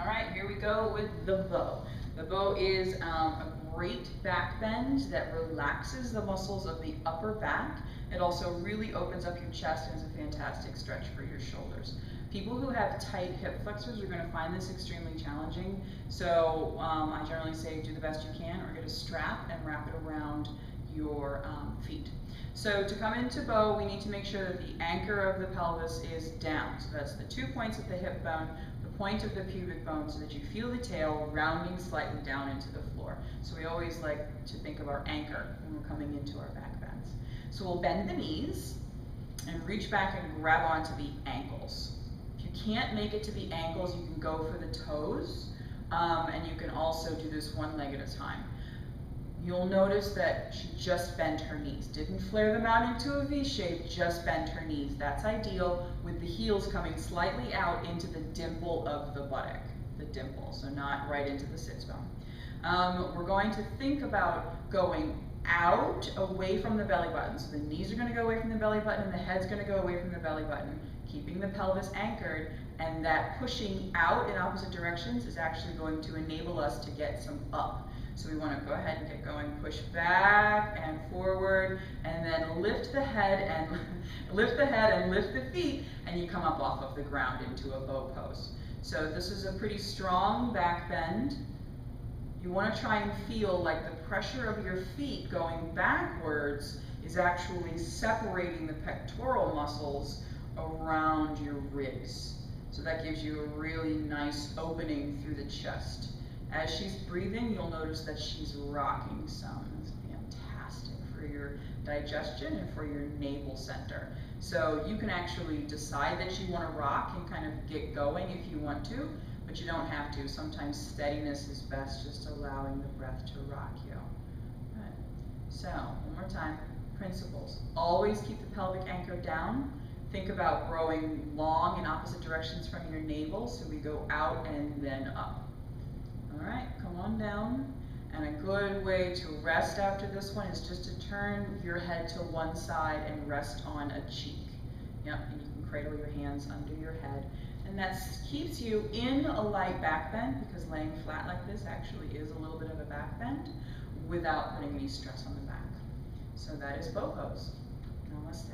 All right, here we go with the bow. The bow is a great back bend that relaxes the muscles of the upper back. It also really opens up your chest and is a fantastic stretch for your shoulders. People who have tight hip flexors are going to find this extremely challenging. So I generally say do the best you can, or get a strap and wrap it around your feet. So to come into bow, we need to make sure that the anchor of the pelvis is down. So that's the 2 points of the hip bone, the point of the pubic bone, so that you feel the tail rounding slightly down into the floor. So we always like to think of our anchor when we're coming into our back bends. So we'll bend the knees and reach back and grab onto the ankles. If you can't make it to the ankles, you can go for the toes, and you can also do this one leg at a time. You'll notice that she just bent her knees. Didn't flare them out into a V shape, just bent her knees. That's ideal, with the heels coming slightly out into the dimple of the buttock, the dimple, so not right into the sits bone. We're going to think about going out, away from the belly button. So the knees are going to go away from the belly button and the head's going to go away from the belly button, keeping the pelvis anchored, and that pushing out in opposite directions is actually going to enable us to get some up. So we want to go ahead and get going, push back and forward, and then lift the head and lift the feet, and you come up off of the ground into a bow pose. So this is a pretty strong back bend. You want to try and feel like the pressure of your feet going backwards is actually separating the pectoral muscles around your ribs. So that gives you a really nice opening through the chest. As she's breathing, you'll notice that she's rocking some. It's fantastic for your digestion and for your navel center. So you can actually decide that you want to rock and kind of get going if you want to, but you don't have to. Sometimes steadiness is best, just allowing the breath to rock you. Good. So, one more time, principles. Always keep the pelvic anchor down. Think about growing long in opposite directions from your navel, so we go out and then up. All right, come on down. And a good way to rest after this one is just to turn your head to one side and rest on a cheek. Yep, and you can cradle your hands under your head. And that keeps you in a light back bend, because laying flat like this actually is a little bit of a back bend without putting any stress on the back. So that is bow pose. Namaste.